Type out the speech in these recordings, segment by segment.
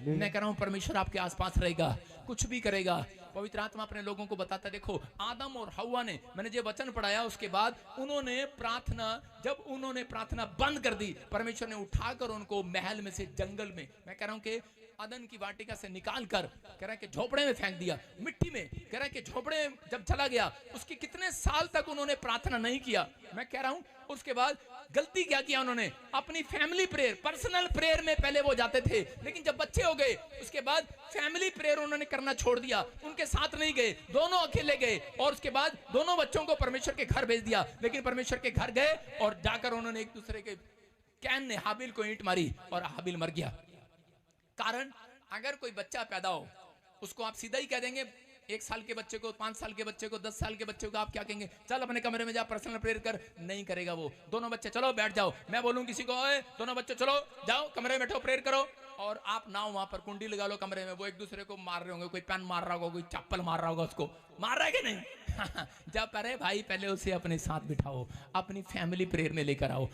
मैं कह रहा हूं परमेश्वर आपके आसपास रहेगा, कुछ भी करेगा। पवित्र आत्मा अपने लोगों को बताता है। देखो आदम और हव्वा ने, मैंने जो वचन पढ़ाया उसके बाद उन्होंने प्रार्थना, जब उन्होंने प्रार्थना बंद कर दी, परमेश्वर ने उठाकर उनको महल में से जंगल में, मैं कह रहा हूं कि अदन की वाटिका से निकाल कर कह रहा है कि झोपड़े में फेंक दिया, मिट्टी में। कह रहा है कि झोपड़े जब चला गया, उसके कितने साल तक उन्होंने प्रार्थना नहीं किया। मैं कह रहा हूं उसके बाद गलती क्या किया उन्होंने, अपनी फैमिली प्रेयर, पर्सनल प्रेयर में पहले वो जाते थे, लेकिन जब बच्चे हो गए उसके बाद फैमिली प्रेयर उन्होंने करना छोड़ दिया, उनके साथ नहीं गए, दोनों अकेले गए, और उसके बाद दोनों बच्चों को परमेश्वर के घर भेज दिया। लेकिन परमेश्वर के घर गए और जाकर उन्होंने एक दूसरे के, कैन ने हाबिल को ईंट मारी और हाबिल मर गया। कारण, अगर कोई बच्चा पैदा हो उसको आप सीधा ही कह देंगे, 1 साल के बच्चे को, 5 साल के बच्चे को, 10 साल के बच्चे को आप क्या कहेंगे, चल अपने कमरे में जा पर्सनल प्रेयर कर, नहीं करेगा वो। दोनों बच्चे चलो बैठ जाओ, मैं बोलूं किसी को, ओए दोनों बच्चे चलो जाओ कमरे में बैठो प्रेयर करो, और आप ना वहां पर कुंडी लगा लो कमरे में, वो एक दूसरे को मार रहे होंगे, कोई पेन मार रहा होगा, कोई चप्पल मार रहा होगा, उसको मार रहा है कि नहीं? जब अरे भाई पहले उसे अपने साथ बिठाओ, अपनी फैमिली प्रेयर में लेकर आओ।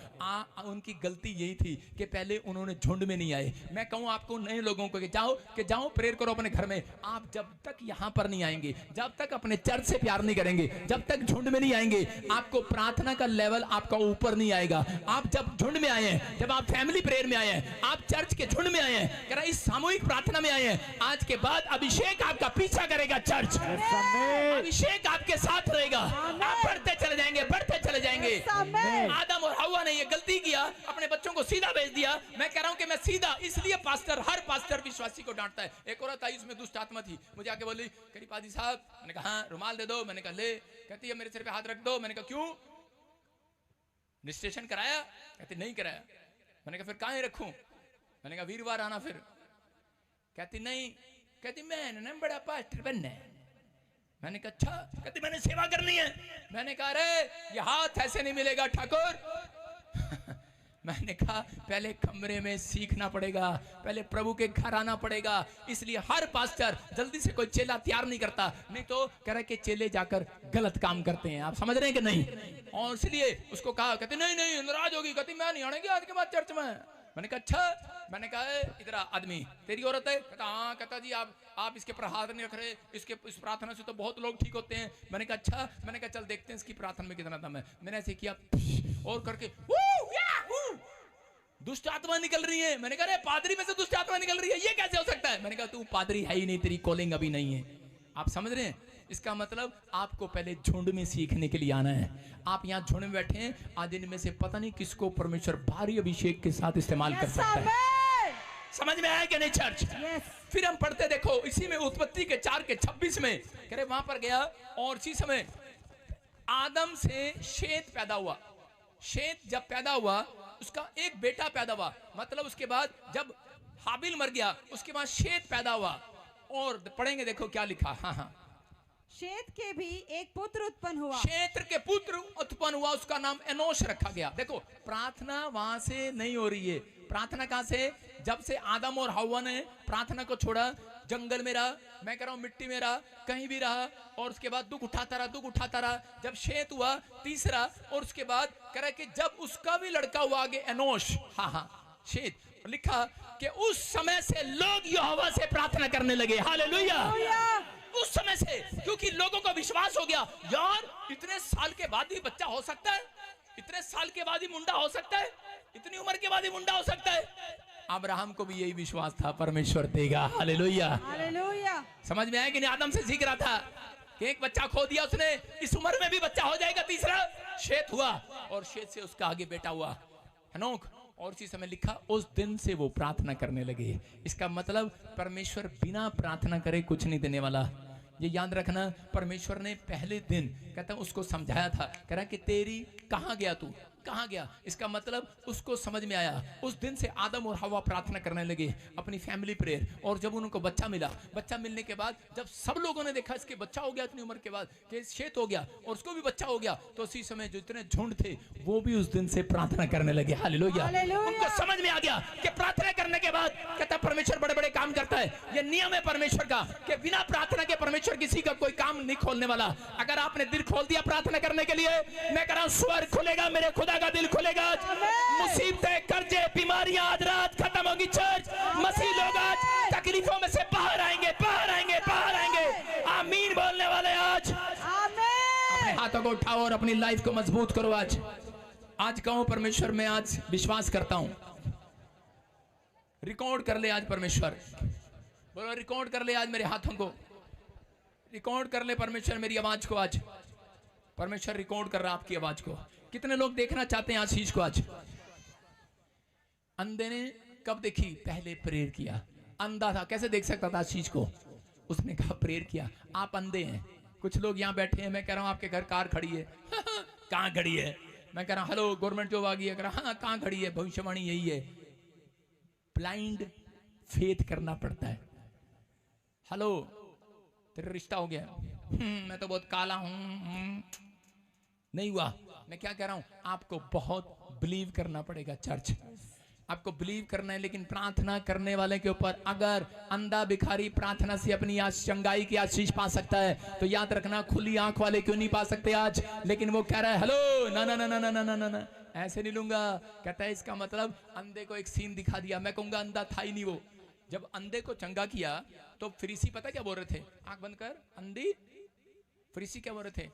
उनकी गलती यही थी कि पहले उन्होंने झुंड में नहीं आए। मैं कहूं आपको नए लोगों को कि जाओ प्रेयर करो अपने घर में। आप जब तक यहां पर नहीं आएंगे, जब तक अपने चर्च से प्यार नहीं करेंगे, जब तक झुंड में नहीं आएंगे, आपको प्रार्थना का लेवल आपका ऊपर नहीं आएगा। आप जब झुंड में आए हैं, जब आप फैमिली प्रेयर में आए हैं, आप चर्च के झुंड में आए हैं, कह रहा इस सामूहिक प्रार्थना में आए हैं, आज के बाद अभिषेक आपका पीछा करेगा, चर्च अभिषेक आपके साथ रहेगा, आप बढ़ते चले जाएंगे, बढ़ते चले जाएंगे। आदम और हव्वा ने ये गलती किया, अपने बच्चों को सीधा भेज दिया। मैं कह रहा हूं कि मैं सीधा, इसलिए पास्टर, हर पास्टर विश्वासी को डांटता है। एक औरत आई, उसमें दुष्ट आत्मा थी, मुझे आके बोली, करी पादी साहब, मैंने कहा हाँ, रुमाल दे दो, मैंने कहा ले, कहती है मेरे सिर पे हाथ रख दो, मैंने कहा क्यों, रजिस्ट्रेशन कराया, कहती नहीं कराया, मैंने कहा फिर कहां रखूं, मैंने कहा वीरवार आना फिर, कहती नहीं, कहती मैंने बड़ा पास्टर बनना है, मैंने कहा अच्छा, कहती मैंने सेवा करनी है, मैंने कहा अरे ये हाथ ऐसे नहीं मिलेगा ठाकुर। मैंने कहा पहले कमरे में सीखना पड़ेगा, पहले प्रभु के घर आना पड़ेगा। इसलिए हर पास्टर जल्दी से कोई चेला तैयार नहीं करता, नहीं तो कह रहे कि चेले जाकर गलत काम करते हैं। आप समझ रहे हैं कि नहीं? और इसलिए उसको कहा, कहते नहीं नहीं नाराज होगी, कहती मैं नहीं आऊंगी आज के बाद चर्च में। मैंने कहा अच्छा, मैंने कहा इधर आदमी तेरी औरत है, कहता हाँ, कहता जी आप इसके पर हाथ नहीं रख रहे, इसके इस प्रार्थना से तो बहुत लोग ठीक होते हैं। मैंने कहा अच्छा, मैंने कहा चल देखते हैं इसकी प्रार्थना में कितना दम है। मैंने ऐसे किया और करके दुष्ट आत्मा निकल रही है। मैंने कहा अरे पादरी में से दुष्ट आत्मा निकल रही है, ये कैसे हो सकता है? मैंने कहा तू पादरी है ही नहीं, तेरी कॉलिंग अभी नहीं है। आप समझ रहे हैं? इसका मतलब आपको पहले झुंड में सीखने के लिए आना है। आप यहाँ झुंड में बैठे हैं, आज इनमें से पता नहीं किसको परमेश्वर भारी अभिषेक के साथ इस्तेमाल कर सकता है। समझ में आया कि नहीं चर्च? फिर हम पढ़ते, देखो इसी में उत्पत्ति के 4:26 में कह रहे वहां पर गया, और इसी समय आदम से शेत पैदा हुआ। शेत जब पैदा हुआ, उसका एक बेटा पैदा हुआ, मतलब उसके बाद जब हाबिल मर गया, उसके बाद शेत पैदा हुआ। और पढ़ेंगे, देखो क्या लिखा, हाँ, शेत के भी एक पुत्र उत्पन्न हुआ, क्षेत्र के पुत्र उत्पन्न हुआ, उसका नाम एनोश रखा गया। देखो प्रार्थना वहां से नहीं हो रही है। प्रार्थना कहां से? जब से आदम और हव्वा ने प्रार्थना को छोड़ा, जंगल में रहा, मैं कह रहा हूं मिट्टी में रहा, कहीं भी रहा, और उसके बाद दुख उठाता रहा। जब शेत हुआ तीसरा, और उसके बाद कह रहा कि जब उसका भी लड़का हुआ आगे एनोश, हाँ शेत, लिखा कि उस समय से लोग यहोवा से प्रार्थना करने लगे। हालेलुया। उस समय से, क्योंकि लोगों को विश्वास हो गया, यार इतने साल के बाद ही बच्चा हो सकता है, इतने साल के बाद ही मुंडा हो सकता है, इतनी उम्र के बाद ही मुंडा हो सकता है। अब्राहम को भी यही विश्वास था, परमेश्वर देगा। Hallelujah, hallelujah. समझ में आया कि नहीं? आदम से सीख रहा था कि एक बच्चा खो दिया उसने, इस उम्र में भी बच्चा हो जाएगा। तीसरा शेत हुआ, और शेत से उसका आगे बेटा हुआ हनोक, और इसी समय लिखा उस दिन से वो प्रार्थना करने लगे। इसका मतलब परमेश्वर बिना प्रार्थना करे कुछ नहीं देने वाला। ये याद रखना, परमेश्वर ने पहले दिन कहता उसको समझाया था, कह रहा कि तेरी कहाँ गया तू, कहाँ गया? इसका मतलब उसको समझ में आया। उस दिन से आदम और हव्वा प्रार्थना करने लगे, अपनी फैमिली प्रेयर। और जब उनको बच्चा मिला, बच्चा मिलने के बाद जब सब लोगों ने देखा इसके बच्चा हो गया इतनी उम्र के बाद, कि शेत हो गया और उसको भी बच्चा हो गया, तो उसी समय जो इतने झुंड थे वो भी उस दिन से प्रार्थना करने लगे। हालेलुया। उनको समझ में आ गया कि प्रार्थना करने के बाद कहता परमेश्वर बड़े बड़े काम करता है। ये नियम है परमेश्वर का कि बिना प्रार्थना के परमेश्वर किसी का कोई काम नहीं खोलने वाला। अगर आपने दिल खोल दिया प्रार्थना करने के लिए, मैं कह रहा हूं स्वर खुलेगा, मेरे खुदा का दिल खुलेगा। मुसीबतें, कर्जे, बीमारियां आज रात खत्म होगी। चर्च मसीह लोग आज तक को उठाओ और अपनी लाइफ को मजबूत करो। आज कहो परमेश्वर मैं आज विश्वास करता हूं। रिकॉर्ड कर ले आज परमेश्वर, बोलो रिकॉर्ड कर ले आज मेरे हाथों को, रिकॉर्ड कर ले परमेश्वर मेरी आवाज को। आज परमेश्वर रिकॉर्ड कर रहा आपकी आवाज को। कितने लोग देखना चाहते हैं आशीष को? आज अंधे ने कब देखी? पहले प्रेयर किया। अंधा था, कैसे देख सकता था आशीष को? उसने कहा प्रेयर किया। आप अंधे हैं, कुछ लोग यहाँ बैठे हैं, मैं कह रहा हूँ आपके घर कार खड़ी है कहाँ खड़ी है? मैं कह रहा हूँ हेलो गवर्नमेंट जॉब आ गई है, कह रहा हाँ कहाँ खड़ी है? भविष्यवाणी यही है, ब्लाइंड फेथ करना पड़ता है। हेलो तेरा रिश्ता हो गया? मैं तो बहुत काला हूं, नहीं हुआ। मैं क्या कह रहा हूं, आपको बहुत बिलीव करना पड़ेगा। चर्च आपको बिलीव करना है, लेकिन प्रार्थना करने वाले के ऊपर अगर अंधा भिखारी प्रार्थना से अपनी चंगाई की आशीष पा सकता है, तो याद रखना खुली आंख वाले क्यों नहीं पा सकते आज? लेकिन वो कह रहा है हेलो ना ना ना ना ना ना ना ना, ऐसे नहीं लूंगा। कहता है इसका मतलब अंधे को एक सीन दिखा दिया। मैं कहूंगा अंधा था ही नहीं वो। जब अंधे को चंगा किया तो फरीसी पता क्या बोल रहे थे? आंख बंद कर अंधी। फरीसी क्या बोल रहे थे?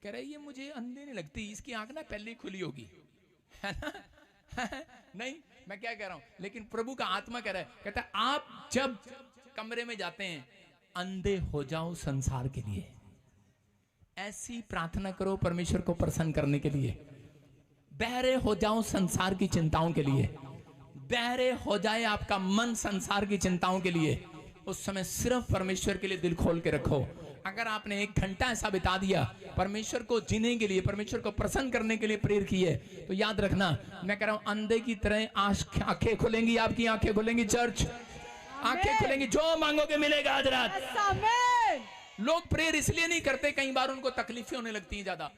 कह रहे ये मुझे अंधे नहीं लगती, इसकी आंख ना पहले ही खुली होगी, है ना? नहीं, मैं क्या कह रहा हूं, लेकिन प्रभु का आत्मा कह रहा है, कहता है आप जब कमरे में जाते हैं अंधे हो जाओ संसार के लिए। ऐसी प्रार्थना करो परमेश्वर को प्रसन्न करने के लिए। बहरे हो जाओ संसार की चिंताओं के लिए, बहरे हो जाए आपका मन संसार की चिंताओं के लिए। उस समय सिर्फ परमेश्वर के लिए दिल खोल के रखो। अगर आपने 1 घंटा ऐसा बिता दिया परमेश्वर को जीने के लिए, परमेश्वर को प्रसन्न करने के लिए प्रेयर की है, तो याद रखना मैं कह रहा हूं अंधे की तरह आंखें खुलेंगी, आपकी आंखें खुलेंगी। चर्च आंखें खुलेंगी, जो मांगोगे मिलेगा आज रात। लोग प्रेयर इसलिए नहीं करते, कई बार उनको तकलीफें होने लगती हैं ज्यादा,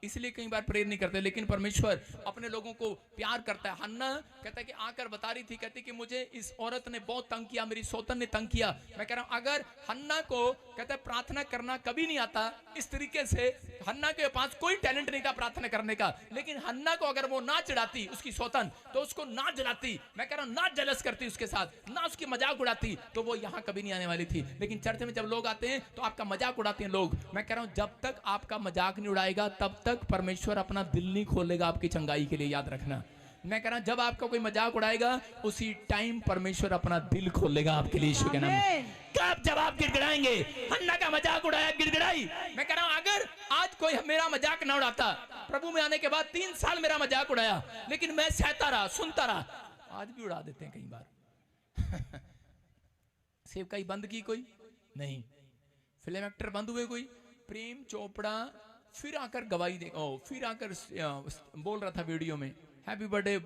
इसलिए कई बार प्रेयर नहीं करते। लेकिन परमेश्वर अपने लोगों को प्यार करता है। हन्ना कहता है कि आकर बता रही थी, कहती कि मुझे इस औरत ने बहुत तंग किया, मेरी सौतन ने तंग किया। मैं कह रहा हूं अगर हन्ना को कहता है प्रार्थना करना कभी नहीं आता इस तरीके से, हन्ना के पास कोई टैलेंट नहीं था प्रार्थना करने का, लेकिन हन्ना को अगर वो ना चिढ़ाती उसकी सौतन, तो उसको ना जलाती, मैं कह रहा हूं ना जलस करती उसके साथ, ना उसकी मजाक उड़ाती, तो वो यहां कभी नहीं आने वाली थी। लेकिन चर्च में जब लोग आते हैं तो आपका मजाक उड़ाते हैं लोग। मैं कह रहा हूं जब तक आपका मजाक नहीं उड़ाएगा तब तक परमेश्वर अपना दिल नहीं खोलेगा आपकी चंगाई के लिए। याद रखना मैं कह रहा हूं जब आपका कोई मजाक उड़ाएगा उसी टाइम परमेश्वर अपना दिल खोलेगा आपके लिए। यीशु के नाम में कब जब आप गिड़गिड़ाएंगे, हन्ना का मजाक उड़ाया गिड़गिड़ाई। मैं कह रहा हूं अगर आज कोई मेरा मजाक ना उड़ाता, प्रभु में आने के बाद 3 साल मेरा मजाक उड़ाया, लेकिन मैं सहता रहा, सुनता रहा, आज भी उड़ा देते हैं कई बार। सेवकाई बंद की कोई नहीं, फिल्म एक्टर बंद हुए कोई, प्रेम चोपड़ा फिर आकर गवाही दे, फिर आकर बोल रहा था वीडियो में हैप्पी बर्थडे,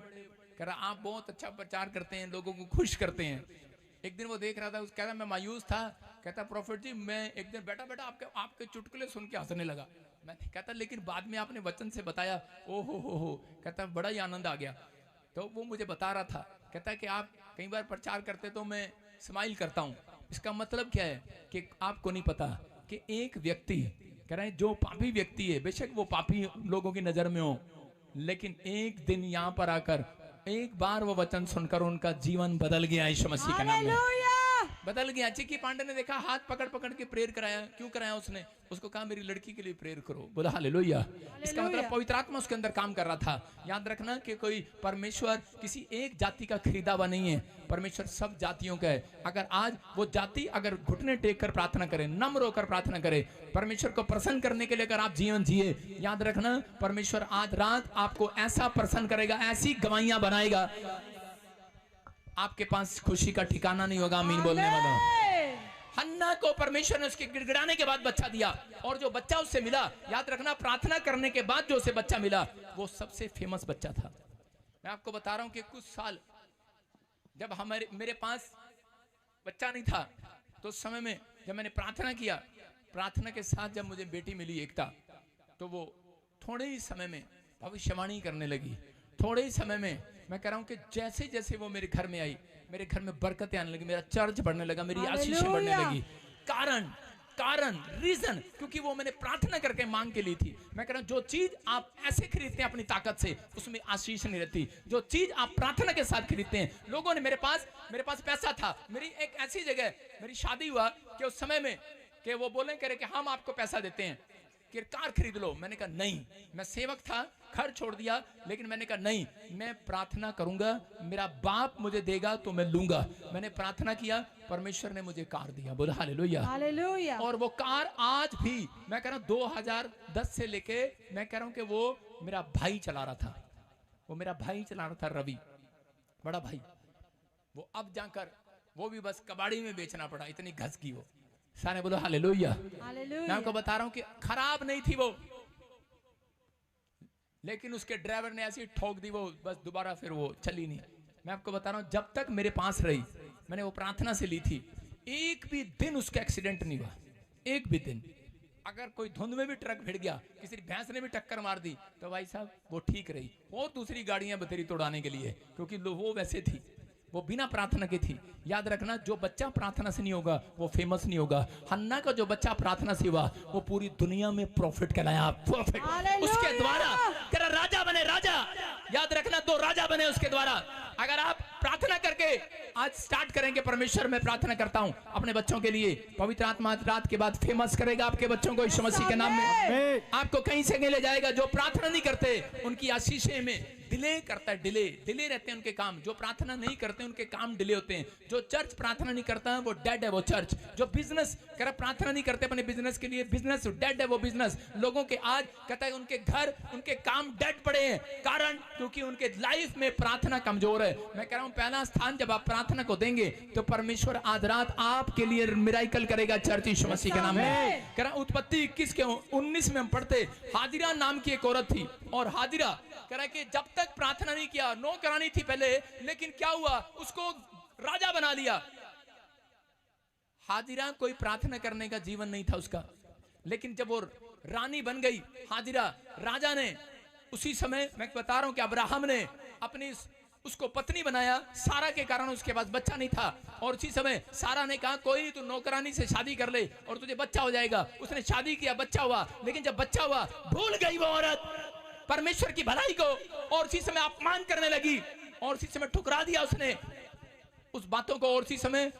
कह रहा आप बहुत अच्छा प्रचार करते हैं, लोगों को खुश करते हैं। एक दिन वो देख रहा था, उस कहता मैं मायूस था, कहता प्रॉफिट जी मैं एक दिन बैठा बैठा आपके चुटकुले सुन के हंसने लगा। मैं कहता लेकिन बाद में आपने वचन से बताया, ओ हो, कहता बड़ा ही आनंद आ गया। तो वो मुझे बता रहा था, कहता कि आप कई बार प्रचार करते तो मैं स्माइल करता हूँ। इसका मतलब क्या है कि आपको नहीं पता कि एक व्यक्ति कह रहे हैं जो पापी व्यक्ति है, बेशक वो पापी लोगों की नजर में हो, लेकिन एक दिन यहाँ पर आकर एक बार वो वचन सुनकर उनका जीवन बदल गया। यीशु मसीह के नाम में बदल गया। चिक्की पांडे ने देखा, हाथ पकड़ पकड़ के प्रेयर कराया। क्यों कराया उसने? उसको कहा मेरी लड़की के लिए प्रेयर करो। बोला हालेलुया। इसका मतलब पवित्र आत्मा उसके अंदर काम कर रहा था। याद रखना कि कोई परमेश्वर किसी एक जाति का खरीदा हुआ नहीं है, परमेश्वर सब जातियों का है। अगर आज वो जाति अगर घुटने टेक कर प्रार्थना करे, नम्र होकर प्रार्थना करे, परमेश्वर को प्रसन्न करने के लिए अगर आप जीवन जिए, याद रखना परमेश्वर आज रात आपको ऐसा प्रसन्न करेगा, ऐसी गवाहियां बनाएगा, आपके पास खुशी का ठिकाना नहीं होगा। आमीन बोलने वाला। हन्ना को परमेश्वर ने उसके गिड़गिड़ाने के बाद बच्चा दिया, और जो बच्चा उससे मिला, याद रखना प्रार्थना करने के बाद जो उसे बच्चा मिला वो सबसे फेमस बच्चा था। मैं आपको बता रहा हूं कि कुछ साल जब मेरे पास बच्चा नहीं था, तो उस समय में जब मैंने प्रार्थना किया, प्रार्थना के साथ जब मुझे बेटी मिली एकता, तो वो थोड़े ही समय में भविष्यवाणी करने लगी। थोड़े ही समय में मैं कह रहा हूं कि जैसे जैसे वो मेरे घर में आई, मेरे घर में बरकतें आने लगी, मेरा चर्च बढ़ने लगा, मेरी आशीषें बढ़ने लगी। कारण रीजन, क्योंकि वो मैंने प्रार्थना करके मांग के ली थी। मैं कह रहा हूं जो चीज आप ऐसे खरीदते हैं अपनी ताकत से, उसमें आशीष नहीं रहती। जो चीज आप प्रार्थना के साथ खरीदते हैं, लोगों ने मेरे पास पैसा था, मेरी एक ऐसी जगह मेरी शादी हुआ कि उस समय में कि वो बोले कह रहे कि हम आपको पैसा देते हैं कि कार खरीद लो। मैंने कहा नहीं, मैं सेवक था, घर छोड़ दिया, लेकिन मैंने कहा नहीं, मैं प्रार्थना करूंगा, मेरा बाप मुझे देगा तो मैं लूंगा। मैंने प्रार्थना किया, परमेश्वर ने मुझे कार दिया। बोला हालेलुया। हालेलुया। और वो कार आज भी मैं कह रहा हूँ 2010 से लेके मैं कह रहा हूँ कि वो मेरा भाई चला रहा था, वो मेरा भाई चला रहा था, रवि बड़ा भाई। वो अब जाकर वो भी बस कबाड़ी में बेचना पड़ा, इतनी घस की वो। सारे बोलो हालेलुया। मैं आपको बता रहा हूं कि खराब नहीं थी वो, लेकिन उसके ड्राइवर ने ऐसी ठोक दी वो, बस दोबारा फिर वो चली नहीं। मैं आपको बता रहा हूं, जब तक मेरे पास रही, मैंने वो प्रार्थना से ली थी, एक भी दिन उसका एक्सीडेंट नहीं हुआ, एक भी दिन। अगर कोई धुंध में भी ट्रक भिड़ गया, किसी भैंस ने भी टक्कर मार दी, तो भाई साहब वो ठीक रही। और दूसरी गाड़ियां बतेरी तोड़ाने के लिए, क्योंकि वो वैसे थी, वो बिना प्रार्थना की थी। याद रखना, जो बच्चा प्रार्थना से नहीं होगा वो फेमस नहीं होगा। हन्ना का जो बच्चा प्रार्थना से हुआ वो पूरी दुनिया में प्रॉफिट कहलाया, प्रॉफिट। उसके द्वारा तेरा राजा बने, राजा। याद रखना, 2 राजा बने उसके द्वारा। अगर आप प्रार्थना करके आज स्टार्ट करेंगे, परमेश्वर मैं प्रार्थना करता हूं अपने बच्चों के लिए, पवित्र आत्मा रात के बाद फेमस करेगा आपके बच्चों को यीशु मसीह के नाम में। आपको कहीं से ले जाएगा। जो प्रार्थना नहीं करते उनकी आशीषें में डिले करता है, डिले रहते हैं उनके काम। जो प्रार्थना नहीं करते उनके काम डिले होते हैं। जो चर्च प्रार्थना नहीं करता है वो डेड है, वो चर्च। जो बिजनेस कर प्रार्थना नहीं करते अपने बिजनेस के लिए, बिजनेस डेड है, वो बिजनेस। लोगों के आज कहता है उनके घर, उनके काम डेड पड़े हैं, कारण क्योंकि उनके लाइफ में प्रार्थना कमजोर है। मैं कह रहा हूं पहला स्थान जब आप प्रार्थना को देंगे तो परमेश्वर आज रात आपके लिए मिराकल करेगा, चर्च यीशु मसीह के नाम में। कह रहा हूं उत्पत्ति 21 के 19 में हम पढ़ते, हाजिरा नाम की एक औरत थी, और हाजिरा कह रहा कि जब तक प्रार्थना नहीं किया, नौकरानी थी पहले, लेकिन क्या हुआ, उसको राजा बना लिया। हाजिरा कोई प्रार्थना करने का जीवन नहीं था उसका, लेकिन जब वो रानी बन गई हाजिरा, राजा ने उसी समय, मैं बता रहा हूं कि अब्राहम ने अपनी उसको पत्नी बनाया, सारा के कारण उसके पास बच्चा नहीं था। और उसी समय सारा ने कहा कोई नहीं, तू नौकरानी से शादी कर ले और तुझे बच्चा हो जाएगा। उसने शादी किया, बच्चा हुआ, लेकिन जब बच्चा हुआ भूल गई वो औरत परमेश्वर की भलाई को, और उसी समय अपमान करने लगी, और उसी समय ठुकरा दिया उसने उस बातों को, और उसी समय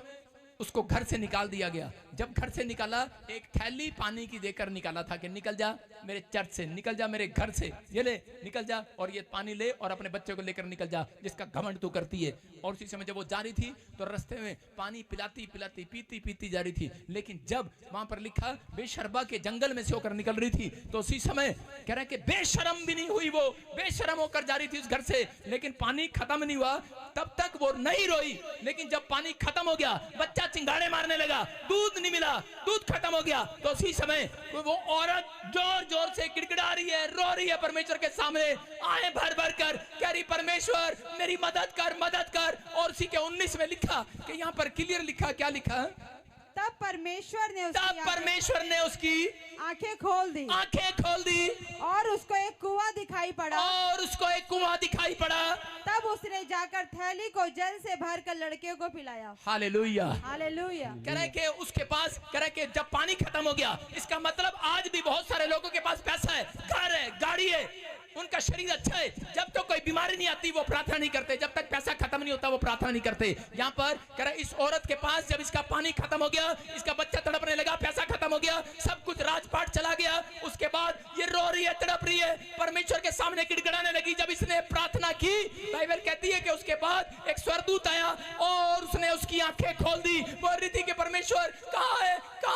उसको घर से निकाल दिया गया। जब घर से निकाला, एक थैली पानी की देकर निकाला था कि निकल जा मेरे चर्च से, निकल जा मेरे घर से, ये ले निकल जा और ये पानी ले और अपने बच्चे को लेकर निकल जा जिसका घमंड तू करती है। और उसी समय जब वो जा रही थी तो रास्ते में पानी पिलाती पिलाती पीती पीती जा रही थी, लेकिन जब वहां पर लिखा बेशरबा के जंगल में से होकर निकल रही थी, तो उसी समय कह रहे कि बेशरम भी नहीं हुई, वो बेशरम होकर जा रही थी उस घर से, लेकिन पानी खत्म नहीं हुआ तब तक वो नहीं रोई। लेकिन जब पानी खत्म हो गया, बच्चा चिंगाड़े मारने लगा, दूध नहीं मिला, दूध खत्म हो गया, तो उसी समय वो औरत जोर जोर से गिड़गिड़ा रही है, रो रही है परमेश्वर के सामने, आए भर भर कर कह रही परमेश्वर मेरी मदद कर, मदद कर। और उसी के 19 में लिखा कि यहाँ पर क्लियर लिखा, क्या लिखा, तब परमेश्वर ने उसकी आंखें खोल दी और उसको एक कुआं दिखाई पड़ा, तब उसने जाकर थैली को जल से भरकर लड़के को पिलाया। Hallelujah, hallelujah. कह रहे कि उसके पास, कह रहे कि जब पानी खत्म हो गया, इसका मतलब आज भी बहुत सारे लोगों के पास पैसा है, घर है, गाड़ी है, उनका शरीर अच्छा है, जब तक कोई बीमारी नहीं आती वो प्रार्थना नहीं करते, जब तक पैसा खत्म नहीं होता वो प्रार्थना नहीं करते। यहाँ पर कह रहा इस औरत के पास जब इसका पानी खत्म हो गया, इसका बच्चा तड़पने लगा, पैसा खत्म हो गया, सब कुछ राजपाट चला गया, उसके बाद ये रो रही है, तड़प रही है, परमेश्वर के सामने गिड़गिड़ाने लगी। जब इसने प्रार्थना की, बाइबल कहती है कि उसके बाद एक स्वर्गदूत आया और उसने उसकी आंखें खोल दी। बोल रही थी कि परमेश्वर कहाँ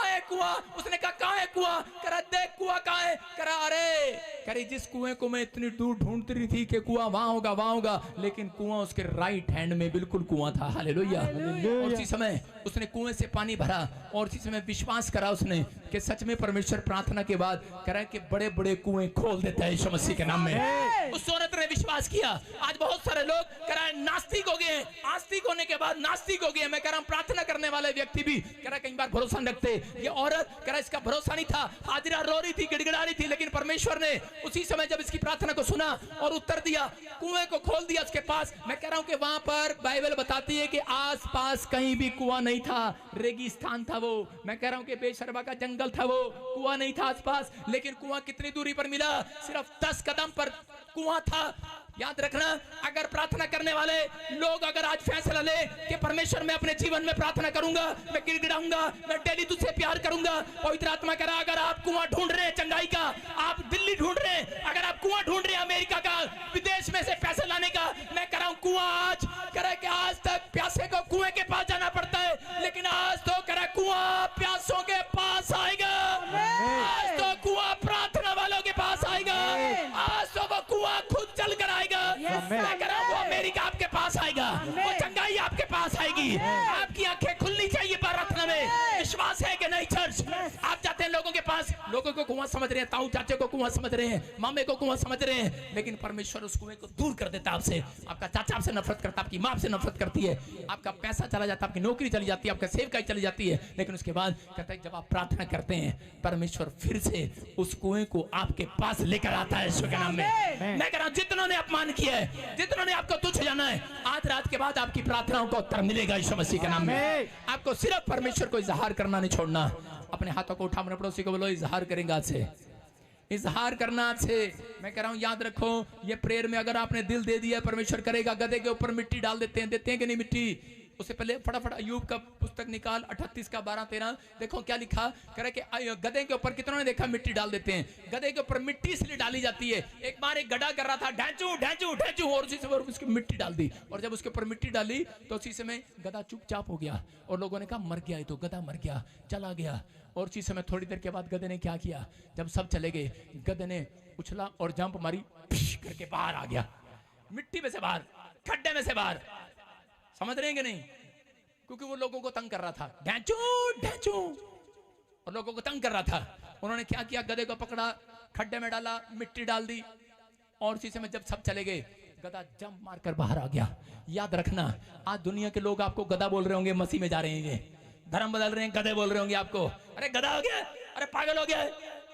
है कुआं? उसने कहा कहाँ है कुआं? कह रहा देख कुआं कहाँ है? कह रहा अरे, कह रही जिस कुएं को मैं इतनी दूर ढूंढती रही थी कि कुआं वहां होगा, लेकिन कुआं उसके राइट हैंड में बिल्कुल कुआं था। हालेलुया। और उसी समय उसने कुएं से पानी भरा और उसी समय विश्वास करा उसने कि सच में परमेश्वर प्रार्थना के बाद कह रहा है कि बड़े बड़े कुएं खोल देता है यीशु मसीह के नाम में। उस औरत ने विश्वास किया। आज बहुत सारे लोग कह रहा है नास्तिक हो गए, आस्तिक होने के बाद नास्तिक हो गए। मैं कह रहा हूं प्रार्थना करने वाले व्यक्ति भी कह रहा कई बार भरोसा नहीं रखते। ये औरत कह रहा इसका भरोसा नहीं था, हाजिरा रो रही थी, गिड़गिड़ा रही थी, लेकिन परमेश्वर ने उसी समय जब इसकी प्रार्थना को सुना और उत्तर दिया, कुएं को खोल दिया उसके पास। मैं कह रहा हूं कि वहां पर बाइबल बताती है कि आसपास कहीं भी कुआं नहीं था, रेगिस्तान था वो। मैं कह रहा हूं कि बेशरबा का जंगल था वो, कुआं नहीं था आसपास। लेकिन कुआं कितनी दूरी पर मिला? सिर्फ 10 कदम पर कुआं था। याद रखना, अगर प्रार्थना करने वाले लोग अगर आज फैसला ले कि परमेश्वर मैं अपने जीवन में प्रार्थना करूंगा, मैं गिड़गिड़ाऊंगा, मैं डेली तुझसे प्यार करूंगा, पवित्र आत्मा कह रहा है अगर आप कुआं ढूंढ रहे हैं चंगाई का, आप दिल्ली ढूंढ रहे हैं, अगर आप कुआं ढूंढ रहे हैं अमेरिका का, विदेश में से पैसे लाने का, मैं कह रहा हूं कुआं आज कह रहा है कि आज तक प्यासे को कुएं के पास जाना पड़ता है, लेकिन आज तो कह रहा है कुआं प्यासों के पास आएगा, आज तो कुआं प्रार्थना वालों के पास आएगा, आज तो वो कुआं खुद चल कर आएगा। मैं कह रहा हूं वो अमेरिका आपके पास आएगा, वो चंगाई आपके पास आएगी, आपकी आंखें खुलनी चाहिए प्रार्थना में। विश्वास है कि नहीं चर्च? आप जाते हैं लोगों के पास, लोगों को कुआं समझ रहे हैं, ताऊ चाचे को कुआं समझ रहे हैं, मामे को कुआं समझ रहे हैं, लेकिन परमेश्वर उस कुएं को दूर कर देता आपसे। आपका चाचा आपसे नफरत करता, आपकी माँ आपसे नफरत करती है, आपका पैसा चला जाता, आपकी नौकरी चली जाती है, आपका सेवकाई चली जाती है, लेकिन उसके बाद कहता है जब आप प्रार्थना करते हैं परमेश्वर फिर से उस कुएं को आपके पास लेकर आता है यीशु के नाम में। मैं कह रहा हूं जितनों ने अपमान किया है, जितनों ने आपको तुच्छ जाना है, आज रात के बाद आपकी प्रार्थनाओं को उत्तर मिलेगा यीशु मसीह के नाम में। आपको सिर्फ परमेश्वर को इजहार करना नहीं छोड़ना। अपने हाथों को उठा, अपने पड़ोसी को बोलो इजहार करेंगे आज से, इजहार करना आज से। मैं कह रहा हूं याद रखो, ये प्रेयर में अगर आपने दिल दे दिया परमेश्वर करेगा। गधे के ऊपर मिट्टी डाल देते हैं कि नहीं मिट्टी? उससे पहले फटाफट अय्यूब का पुस्तक निकाल 38 का 12-13, देखो क्या लिखा। कह रहे कि गधे के ऊपर कितनों ने देखा मिट्टी डाल देते हैं। गधे के ऊपर मिट्टी इसलिए डाली जाती है, एक बार एक गधा कर रहा था ढैंचू ढैंचू ढैंचू, और उसी समय उसकी मिट्टी डाल दी, और जब उसके ऊपर मिट्टी डाली तो उसी समय गधा चुपचाप हो गया, और लोगों ने कहा मर गया, तो गधा मर गया, चला गया। और उसी समय थोड़ी देर के बाद गधे ने क्या किया, जब सब चले गए गधे ने उछला और जंप मारी, करके बाहर आ गया, मिट्टी में से बाहर, खड्डे में से बाहर। समझ रहे हैं कि नहीं? क्योंकि वो लोगों को तंग कर रहा था, ढैंचू ढैंचू, और लोगों को तंग कर रहा था। उन्होंने क्या किया, गधे को पकड़ा, खड्डे में डाला, मिट्टी डाल दी, और उसी समय जब सब चले गए गधा जंप मारकर बाहर आ गया। याद रखना, आज दुनिया के लोग आपको गधा बोल रहे होंगे, मसीह में जा रहे हैं, धर्म बदल रहे हैं, गधे बोल रहे होंगे आपको, अरे गधा हो गया, अरे पागल हो गया,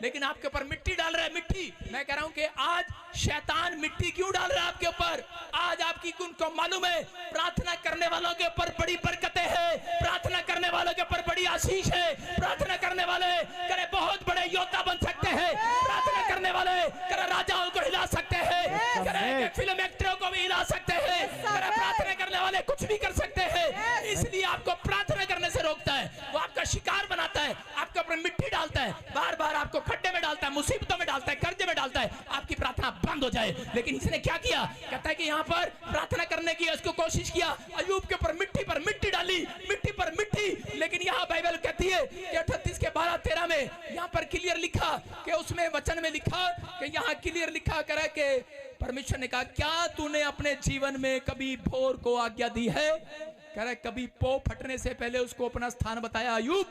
लेकिन आपके ऊपर मिट्टी डाल रहा है, मिट्टी। मैं कह रहा हूं कि आज शैतान मिट्टी क्यों डाल रहा है आपके ऊपर? आज आपकी उनको मालूम है प्रार्थना करने वालों के ऊपर बड़ी बरकतें हैं, प्रार्थना करने वालों के ऊपर बड़ी आशीष है, प्रार्थना करने वाले करे बहुत बड़े योद्धा बन सकते हैं, प्रार्थना करने वाले करे राजाओं को हिला सकते हैं, करे फिल्म एक्टरों को भी हिला सकते हैं, करे प्रार्थना करने वाले कुछ भी कर सकते हैं। इसलिए आपको प्रार्थना करने से रोकता है, वो आपका शिकार बनाता है, आपके ऊपर मिट्टी डालता है, बार बार आपको खड्डे में डालता है, मुसीबतों में डालता है, कर्जे में डालता है, आपकी प्रार्थना बंद हो जाए। लेकिन इसने क्या किया, कहता है कि यहाँ पर प्रार्थना करने की उसको कोशिश किया, अय्यूब के ऊपर मिट्टी डाली, मिट्टी पर मिट्टी। लेकिन यहाँ बाइबल कहती है कि 38 के 12-13 में यहाँ पर क्लियर लिखा कि उसमें वचन में लिखा कि यहाँ क्लियर लिखा करे कि परमेश्वर ने कहा क्या तूने अपने जीवन में कभी भोर को आज्ञा दी है? कह रहा है कभी पो फटने से पहले उसको अपना स्थान बताया अय्यूब?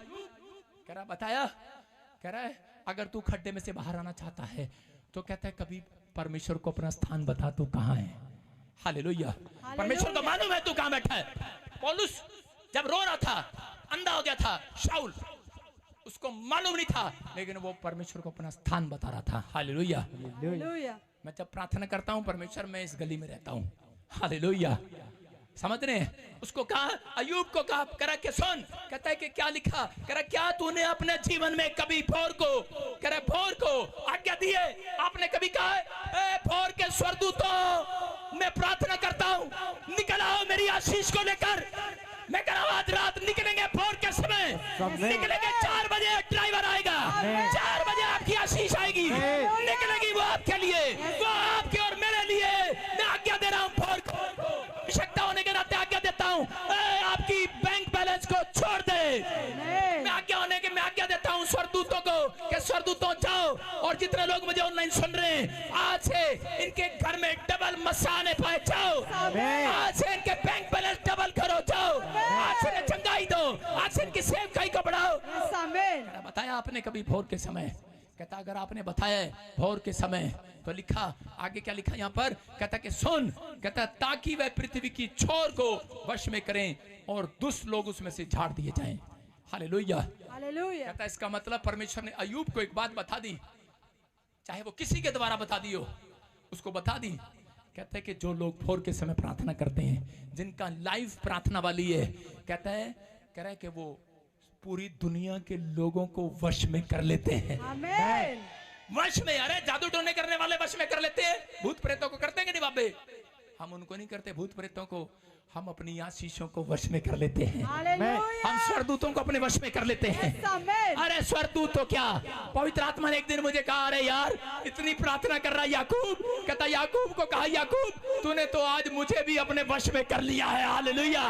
कह रहा बताया। कह रहा है अगर तू खड्डे में से बाहर आना चाहता है तो कहता है कभी परमेश्वर को अपना स्थान बता, तू कहां है? हालेलुया। परमेश्वर को मालूम है तू कहां बैठा है। पौलुस जब रो रहा था, अंधा हो गया था शाऊल, उसको मालूम नहीं था, लेकिन वो परमेश्वर को अपना स्थान बता रहा था। हालेलुया। मैं जब प्रार्थना करता हूं परमेश्वर मैं इस गली में रहता हूं। हालेलुया। समझ रहे हैं? उसको कहा, अय्यूब को कहा, करा के सुन, कहता है कि क्या लिखा, करा क्या तूने अपने जीवन में कभी भोर को, करा भोर को आज्ञा दी है? आपने कभी कहा ए भोर के स्वर्गदूतों मैं प्रार्थना करता हूं निकल आओ मेरी आशीष को लेकर। मैं कह रहा हूं आज रात निकलेंगे, भोर के समय निकलेंगे, 4 बजे ड्राइवर आएगा, 4 बजे आपकी आशीष आएगी, निकलेगी वो आपके लिए, वो आपके और मेरे लिए। मैं आज्ञा दे रहा हूं भोर को, आवश्यकता होने के नाते आज्ञा देता हूं आपकी बैंक बैलेंस को छोड़ दे। मैं आज्ञा देता हूं स्वर्गदूतों को कि स्वर्गदूतों जाओ, और जितने लोग मुझे ऑनलाइन सुन रहे हैं आज से इनके घर में डबल मसाने पाए जाओ, आज से इनके बैंक बैलेंस डबल करो, जाओ आज से चंगाई दो, आज से इनकी सेवकाई को बढ़ाओ। बताया आपने कभी भोर के समय? कहता अगर आपने बताया भोर के समय तो लिखा आगे क्या लिखा यहाँ पर, कहता कि सुन, कहता ताकि वह पृथ्वी की छोर को वश में करें और दुष्ट लोग उसमें से झाड़ दिए जाएं। हालेलुया। हालेलुया। कहता इसका मतलब परमेश्वर ने अय्यूब को एक बात बता दी, चाहे वो किसी के द्वारा बता दी हो, उसको बता दी। कहता है कि जो लोग भोर के समय प्रार्थना करते हैं, जिनका लाइफ प्रार्थना वाली है, कहता है कह रहा है कि वो पूरी दुनिया के लोगों को वश में कर लेते हैं। आमीन। वश में। अरे जादू टोने करने वाले वश में कर लेते हैं, भूत प्रेतों को करते हैं कि नहीं बाबे? हम उनको नहीं करते भूत प्रेतों को, हम अपनी आशीषों को वश में कर लेते हैं। हम स्वर्गदूतों को अपने वश में कर लेते हैं। अरे स्वर्गदूत तो क्या, पवित्र आत्मा ने एक दिन मुझे कहा, अरे यार इतनी प्रार्थना कर रहा है याकूब, कहता याकूब को कहा, याकूब तूने तो आज मुझे भी अपने वश में कर लिया है। हालेलुया।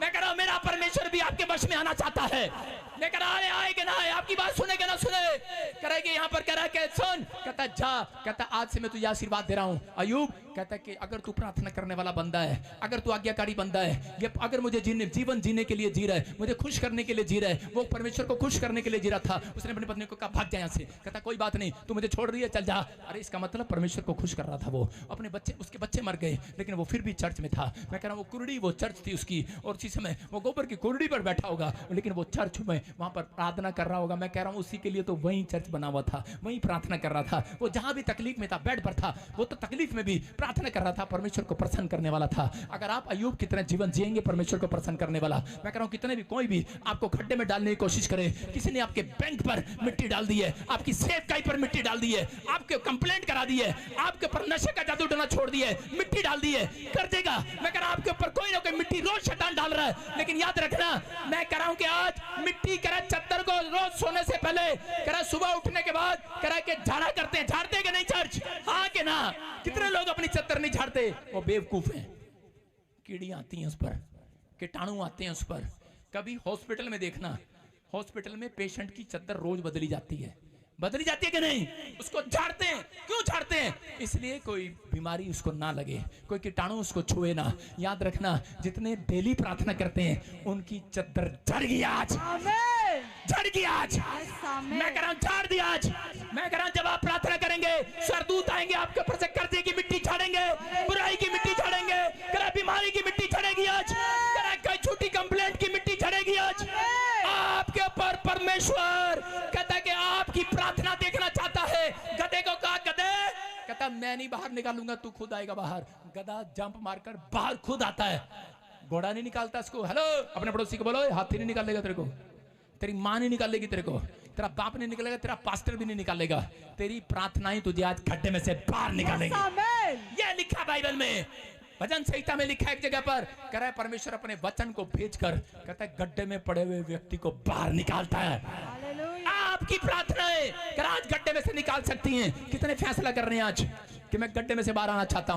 मैं कह रहा हूं मेरा परमेश्वर भी आपके वश में आना चाहता है। मैं कह रहा है आएगा ना, आपकी बात सुनेगा ना सुने, करेगी यहाँ पर कह रहा है सुन, कहता जा, कहता आज से मैं तुझे आशीर्वाद दे रहा हूँ। अयूब कहता कि अगर तू प्रार्थना करने वाला बंदा है, अगर तू आज्ञाकारी बंदा है, ये अगर मुझे जीवन जीने के लिए जी रहा है, मुझे खुश करने के लिए जी रहा है, वो परमेश्वर को खुश करने के लिए जी रहा था, उसने अपनी पत्नी को कहा भाग जा यहाँ से। कहता कोई बात नहीं, तू मुझे छोड़ रही है, चल जा। अरे इसका मतलब परमेश्वर को खुश कर रहा था वो। अपने बच्चे, उसके बच्चे मर गए लेकिन वो फिर भी चर्च में था। मैं कह रहा हूँ वो कुर्डी, वो चर्च थी उसकी, और उसी समय वो गोबर की कुर्डी पर बैठा होगा लेकिन वो चर्च में वहां पर प्रार्थना कर रहा होगा। मैं कह रहा हूँ उसी के लिए तो वहीं चर्च बना हुआ था, वहीं प्रार्थना कर रहा था। वो जहां भी तकलीफ में था, बेड पर था, वो तो तकलीफ में भी प्रार्थना कर रहा था, परमेश्वर को प्रसन्न करने वाला था। अगर आप अयूब की तरह जीवन जिएंगे परमेश्वर को प्रसन्न करने वाला, मैं कह रहा हूं कितने भी कोई भी आपको खड्डे में डालने की कोशिश करे, किसी ने आपके बैंक पर मिट्टी डाल दी है, आपकी सेफ काई पर मिट्टी डाल दी है, आपके कंप्लेंट करा दी है, आपके ऊपर नशे का जादू टोना छोड़ दिया है, मिट्टी डाल दी है, कर देगा। मैं कह रहा हूं आपके ऊपर कोई ना कोई मिट्टी रोज शैतान डाल रहा है, लेकिन याद रखना, मैं कह रहा हूं कि आज मिट्टी करा चद्दर को रोज सोने से पहले, कह रहा सुबह उठने के बाद, कह रहा कि झाड़ा करते हैं, झाड़ते कि नहीं चर्च? हाँ कि ना? कितने लोग अपनी चद्दर नहीं झाड़ते? वो बेवकूफ हैं। कीड़ियां आती हैं उस पर, कीटाणु आते हैं उस पर। कभी हॉस्पिटल में देखना, हॉस्पिटल में पेशेंट की चद्दर रोज बदली जाती है, बदली जाती है कि नहीं? उसको झाड़ते हैं। क्यों झाड़ते हैं? इसलिए कोई बीमारी उसको ना लगे, कोई कीटाणु उसको छुए ना। याद रखना, जितने डेली प्रार्थना करते हैं उनकी चद्दर झड़ गई आज, झड़ गई आज। मैं कह रहा हूं झाड़ दिया आज। मैं कह रहा हूं जब आप प्रार्थना करेंगे, स्वर्गदूत आएंगे आपके ऊपर से कर्जे की मिट्टी झाड़ेंगे, बुराई की मिट्टी झाड़ेंगे, बीमारी की मिट्टी झड़ेगी आज, कोई छोटी कंप्लेंट की मिट्टी झड़ेगी आज। आपके ऊपर परमेश्वर कहता है कि आपकी प्रार्थना देखना चाहता है। गधे को कहा, गधे, कहता मैं नहीं बाहर निकालूंगा, तू खुद आएगा बाहर। गधा जंप मारकर बाहर खुद आता है, घोड़ा नहीं निकालता इसको। हेलो, अपने पड़ोसी को बोलो हाथी नहीं निकालेगा तेरे को, तेरी माँ नहीं निकालेगी तेरे को, तेरा बाप नहीं निकालेगा, तेरा पास्टर भी नहीं निकालेगा, तेरी प्रार्थनाएं तुझे आज खड्डे में से बाहर निकालेंगी। ये लिखा बाइबल में, भजन संहिता में लिखा है एक जगह पर, कह रहा है परमेश्वर अपने वचन को भेजकर, कहता है गड्ढे में पड़े हुए व्यक्ति को बाहर निकालता है। आपकी प्रार्थनाएं आज गड्ढे में से निकाल सकती हैं। कितने फैसला कर रहे हैं आज कि मैं गड्ढे में से बाहर आना चाहता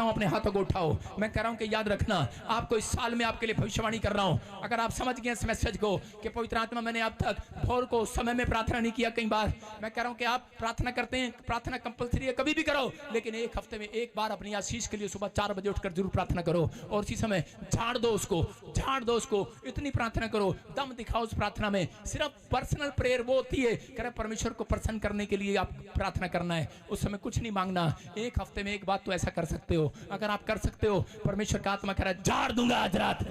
हूं, अपने हाथों को उठाओ। मैं कह रहा हूं कि याद रखना, आपको इस साल में आपके लिए भविष्यवाणी कर रहा हूं। अगर आप समझ गए इस मैसेज को कि पवित्र आत्मा, मैंने अब तक भोर को समय में प्रार्थना नहीं किया कई बार, मैं कह रहा हूं कि आप प्रार्थना करते हैं, प्रार्थना कंपलसरी है, कभी भी करो, लेकिन एक हफ्ते में एक बार अपनी आशीष के लिए सुबह 4 बजे उठकर जरूर प्रार्थना करो, और उसी समय झाड़ दो उसको, झाड़ दो उसको। इतनी प्रार्थना करो, दम दिखाओ उस प्रार्थना में। सिर्फ पर्सनल प्रेयर वो होती है, कह रहे परमेश्वर को प्रसन्न करने के लिए आप प्रार्थना करना है, उस समय कुछ नहीं मांगना। एक हफ्ते में एक बात तो ऐसा कर सकते हो, अगर आप कर सकते हो, परमेश्वर का आत्मा कह रहा है झाड़ दूंगा आज रात,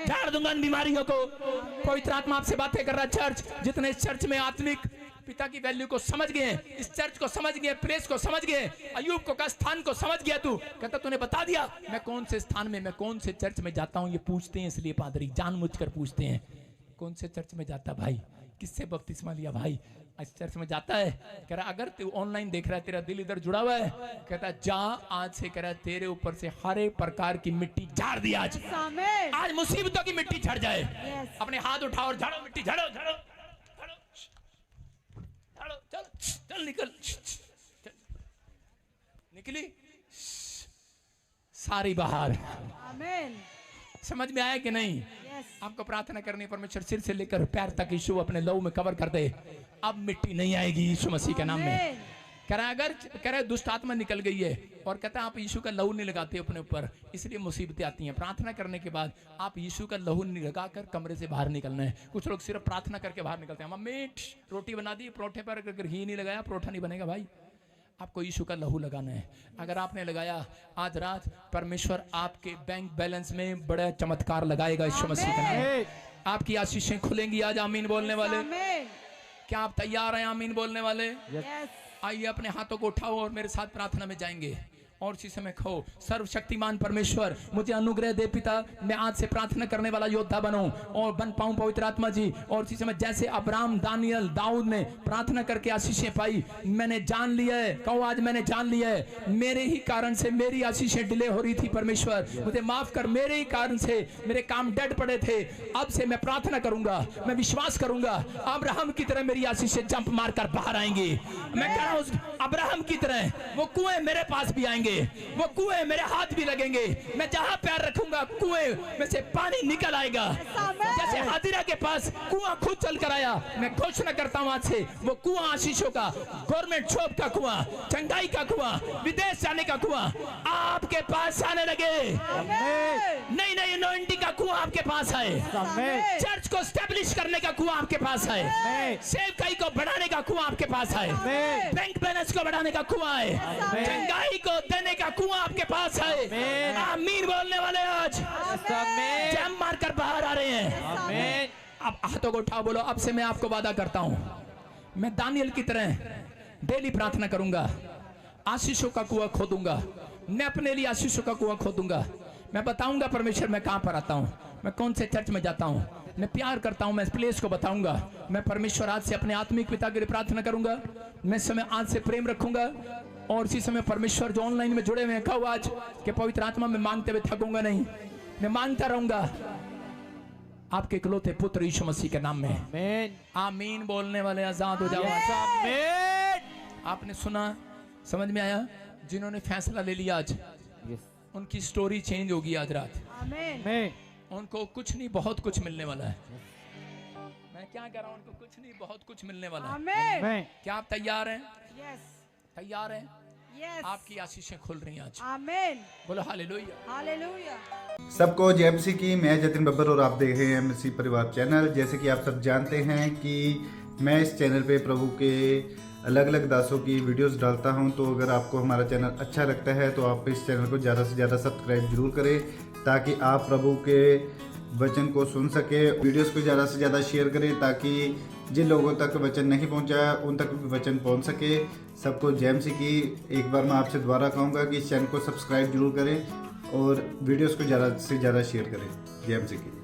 झाड़ दूंगा इन बीमारियों को। पवित्र आत्मा आपसे बातें कर रहा है। चर्च, जितने इस चर्च में आत्मिक पिता की वैल्यू को समझ गए, इस चर्च को समझ गए, प्लेस को समझ गए, अयूब को का स्थान को समझ गया, तू कहता तूने बता दिया मैं कौन से स्थान में, मैं कौन से चर्च में जाता हूं। ये पूछते हैं इसलिए पादरी जानबूझकर पूछते हैं, कौन से चर्च में जाता भाई, किससे बपतिस्मा लिया भाई, इस चर्च में जाता है। कह रहा अगर तू ऑनलाइन देख रहा है, तेरा दिल इधर जुड़ा हुआ है, कहता जा आज से, कह रहा तेरे ऊपर से हर एक प्रकार की मिट्टी झाड़ दी आज। आज मुसीबतों की मिट्टी झड़ जाए। अपने हाथ उठाओ और झाड़ो मिट्टी, झाड़ो झाड़ो झाड़ो झाड़ो, चल चल निकल, निकली सारी बाहर। समझ में आया कि नहीं? आपको प्रार्थना करनी, परमेश्वर सिर से लेकर पैर तक यीशु अपने लहू में कवर कर दे। अब मिट्टी नहीं आएगी यीशु मसीह के नाम में। कह रहा अगर, कह रहा दुष्ट आत्मा निकल गई है, और कहता है आप यीशु का लहू नहीं लगाते अपने ऊपर, इसलिए मुसीबतें आती हैं। प्रार्थना करने के बाद आप यीशु का लहू नहीं लगाकर कमरे से बाहर निकलना है। कुछ लोग सिर्फ प्रार्थना करके बाहर निकलते हैं, मम्मी रोटी बना दी, परोठे पर अगर घी नहीं लगाया परोठा नहीं बनेगा भाई। आपको यीशु का लहू लगाना है। अगर आपने लगाया, आज रात परमेश्वर आपके बैंक बैलेंस में बड़ा चमत्कार लगाएगा यीशु मसीह के नाम में। आपकी आशीषें खुलेंगी आज। आमीन बोलने वाले, क्या आप तैयार हैं? आमीन बोलने वाले, आइए अपने हाथों को उठाओ और मेरे साथ प्रार्थना में जाएंगे। और इसी समय कहो, सर्वशक्तिमान परमेश्वर मुझे अनुग्रह दे पिता, मैं आज से प्रार्थना करने वाला योद्धा बनूं और बन पाऊं पवित्र आत्मा जी। और इसी समय जैसे अब्राहम, दानियल, दाऊद ने प्रार्थना करके आशीषें पाई, मैंने जान लिया है, कहो आज मैंने जान लिया है, मेरे ही कारण से मेरी आशीषें डिले हो रही थी परमेश्वर, मुझे माफ कर, मेरे ही कारण से मेरे काम डेड पड़े थे। अब से मैं प्रार्थना करूंगा, मैं विश्वास करूंगा अब्राहम की तरह मेरी आशीषें जंप मारकर बाहर आएंगी। मैं कह रहा हूं अब्राहम की तरह वो कुएं मेरे पास भी आएंगे, वो कुएं मेरे हाथ भी लगेंगे, मैं जहां पैर रखूंगा कुएं में से पानी निकल आएगा। जैसे हाजिरा के पास कुआं खुद चल कर आया, मैं घोषणा करता हूं आज से वो कुआं आशीषों का, गवर्नमेंट जॉब का कुआं, चंगाई का कुआं, विदेश जाने का कुआं आपके पास आने लगे। नई नई अनॉइंटिंग का कुआं आपके पास है, चर्च को स्टैब्लिश करने का कुआं आपके पास है, सेवकाई को बढ़ाने का कुआं आपके पास है, बैंक बैलेंस को बढ़ाने का कुआं है, चंगाई को देने का कुआं आपके पास है। आमीन बोलने वाले आज जम मारकर बाहर आ रहे हैं। अब हाथों को उठाओ, बोलो अब से मैं आपको वादा करता हूं, मैं दानियल की तरह डेली प्रार्थना करूंगा, आशीषों का कुआं खोदूंगा, मैं अपने लिए आशीषों का कुआं खोदूंगा। मैं बताऊंगा परमेश्वर मैं कहां पर आता हूं, मैं कौन से चर्च में जाता हूं, मैं प्यार करता हूं, मैं इस प्लेस को बताऊंगा। मैं परमेश्वर आज से अपने आत्मिक पिता के लिए प्रार्थना करूंगा, मैं समय आज से प्रेम रखूंगा। और इसी समय परमेश्वर जो ऑनलाइन में जुड़े हुए हैं, कहो आज कि पवित्र आत्मा में मांगते हुए थकूंगा नहीं, मैं मांगता रहूंगा आपके इकलौते पुत्र यीशु मसीह के नाम में। आमीन बोलने वाले आजाद हो जाओ। आपने सुना, समझ में आया? जिन्होंने फैसला ले लिया आज उनकी स्टोरी चेंज होगी आज रात। उनको कुछ नहीं बहुत कुछ मिलने वाला है। मैं क्या कह रहा हूं, उनको कुछ नहीं बहुत कुछ मिलने वाला है। क्या आप तैयार हैं? तैयार हैं? आपकी आशीषें खुल रही हैं आज। आमीन बोलो हालेलुया। हालेलुया। सबको जय मसीह की। मैं जतिन बब्बर और आप देख रहे हैं मसीह परिवार चैनल। जैसे कि आप सब जानते हैं कि मैं इस चैनल पे प्रभु के अलग अलग दासों की वीडियोस डालता हूं, तो अगर आपको हमारा चैनल अच्छा लगता है तो आप इस चैनल को ज़्यादा से ज़्यादा सब्सक्राइब जरूर करें, ताकि आप प्रभु के वचन को सुन सके। वीडियोस को ज़्यादा से ज़्यादा शेयर करें, ताकि जिन लोगों तक वचन नहीं पहुंचा उन तक भी वचन पहुंच सके। सबको जय मसीह की। एक बार मैं आपसे दोबारा कहूँगा कि इस चैनल को सब्सक्राइब जरूर करें और वीडियोस को ज़्यादा से ज़्यादा शेयर करें। जय मसीह की।